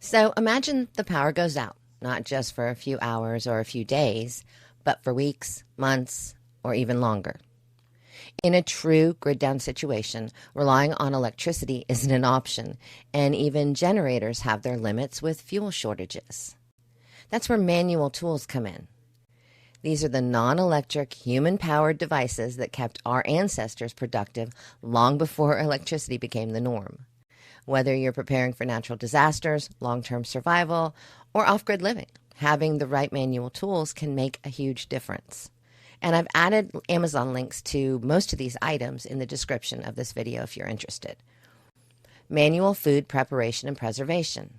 So imagine the power goes out, not just for a few hours or a few days, but for weeks, months, or even longer. In a true grid down situation, relying on electricity isn't an option, and even generators have their limits with fuel shortages. That's where manual tools come in. These are the non-electric, human-powered devices that kept our ancestors productive long before electricity became the norm. Whether you're preparing for natural disasters, long-term survival, or off-grid living, having the right manual tools can make a huge difference. And I've added Amazon links to most of these items in the description of this video if you're interested. Manual food preparation and preservation.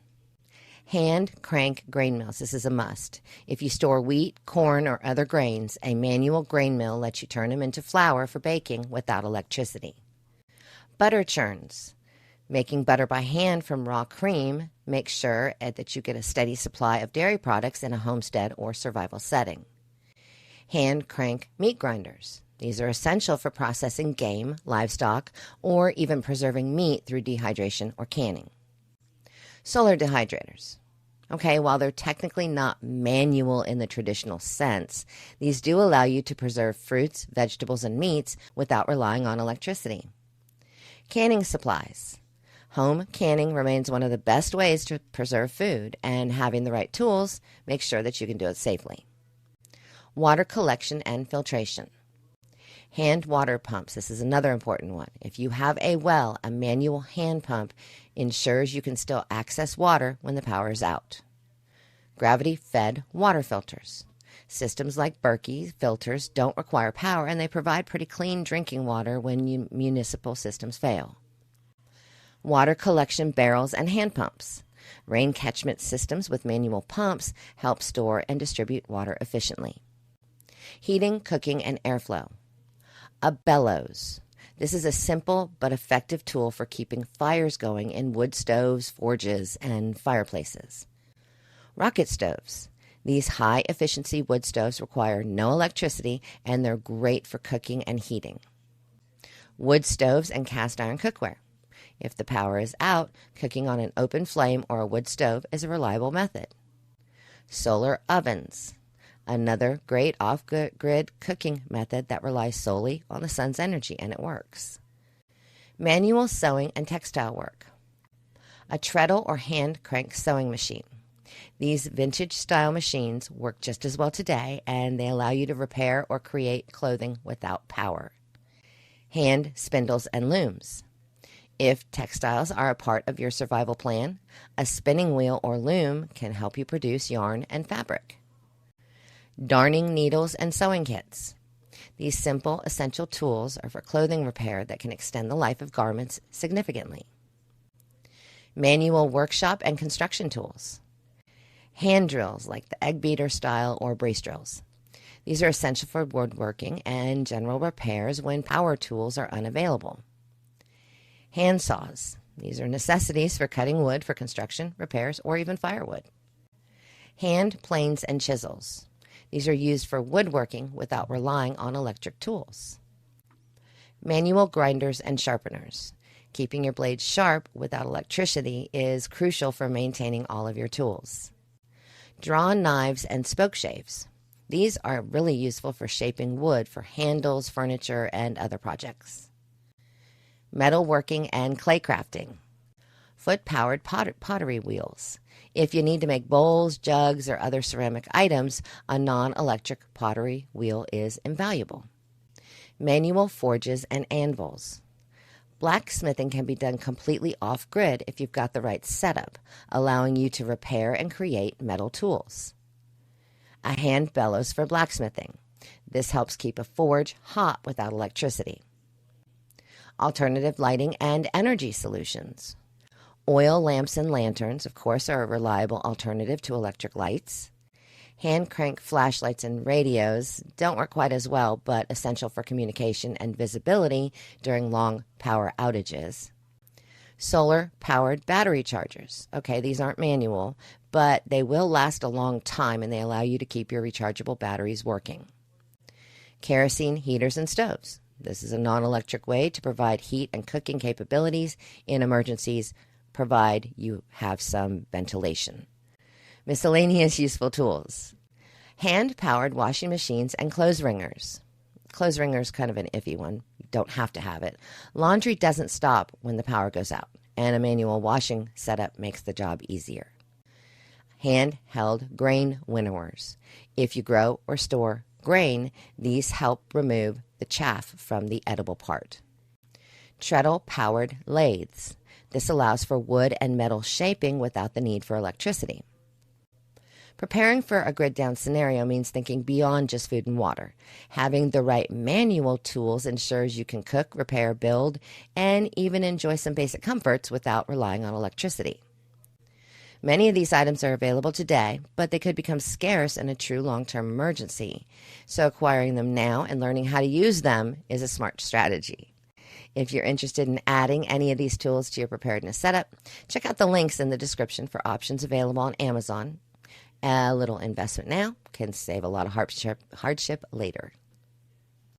Hand crank grain mills. This is a must. If you store wheat, corn, or other grains, a manual grain mill lets you turn them into flour for baking without electricity. Butter churns. Making butter by hand from raw cream makes sure that you get a steady supply of dairy products in a homestead or survival setting. Hand crank meat grinders. These are essential for processing game, livestock, or even preserving meat through dehydration or canning. Solar dehydrators. Okay, while they're technically not manual in the traditional sense, these do allow you to preserve fruits, vegetables, and meats without relying on electricity. Canning supplies. Home canning remains one of the best ways to preserve food, and having the right tools makes sure that you can do it safely. Water collection and filtration. Hand water pumps. This is another important one. If you have a well, a manual hand pump ensures you can still access water when the power is out. Gravity-fed water filters. Systems like Berkey filters don't require power, and they provide pretty clean drinking water when municipal systems fail. Water collection barrels and hand pumps. Rain catchment systems with manual pumps help store and distribute water efficiently. Heating, cooking, and airflow. A bellows. This is a simple but effective tool for keeping fires going in wood stoves, forges, and fireplaces. Rocket stoves. These high-efficiency wood stoves require no electricity, and they're great for cooking and heating. Wood stoves and cast iron cookware. If the power is out, cooking on an open flame or a wood stove is a reliable method. Solar ovens. Another great off-grid cooking method that relies solely on the sun's energy, and it works. Manual sewing and textile work. A treadle or hand crank sewing machine. These vintage-style machines work just as well today, and they allow you to repair or create clothing without power. Hand spindles and looms. If textiles are a part of your survival plan, a spinning wheel or loom can help you produce yarn and fabric. Darning needles and sewing kits. These simple, essential tools are for clothing repair that can extend the life of garments significantly. Manual workshop and construction tools. Hand drills like the egg beater style or brace drills. These are essential for woodworking and general repairs when power tools are unavailable. Hand saws. These are necessities for cutting wood for construction, repairs, or even firewood. Hand planes and chisels. These are used for woodworking without relying on electric tools. Manual grinders and sharpeners. Keeping your blades sharp without electricity is crucial for maintaining all of your tools. Drawn knives and spoke shaves. These are really useful for shaping wood for handles, furniture, and other projects. Metalworking and clay crafting. Foot-powered pottery wheels. If you need to make bowls, jugs, or other ceramic items, a non-electric pottery wheel is invaluable. Manual forges and anvils. Blacksmithing can be done completely off-grid if you've got the right setup, allowing you to repair and create metal tools. A hand bellows for blacksmithing. This helps keep a forge hot without electricity. Alternative lighting and energy solutions. Oil lamps and lanterns, of course, are a reliable alternative to electric lights. Hand crank flashlights and radios don't work quite as well, but essential for communication and visibility during long power outages. Solar-powered battery chargers. Okay, these aren't manual, but they will last a long time, and they allow you to keep your rechargeable batteries working. Kerosene heaters and stoves. This is a non-electric way to provide heat and cooking capabilities in emergencies, provide you have some ventilation. Miscellaneous useful tools. Hand-powered washing machines and clothes wringers. Clothes wringer is kind of an iffy one. You don't have to have it. Laundry doesn't stop when the power goes out, and a manual washing setup makes the job easier. Handheld grain winnowers. If you grow or store grain, these help remove the chaff from the edible part. Treadle-powered lathes. This allows for wood and metal shaping without the need for electricity. Preparing for a grid-down scenario means thinking beyond just food and water. Having the right manual tools ensures you can cook, repair, build, and even enjoy some basic comforts without relying on electricity. Many of these items are available today, but they could become scarce in a true long-term emergency. So acquiring them now and learning how to use them is a smart strategy. If you're interested in adding any of these tools to your preparedness setup, check out the links in the description for options available on Amazon. A little investment now can save a lot of hardship later.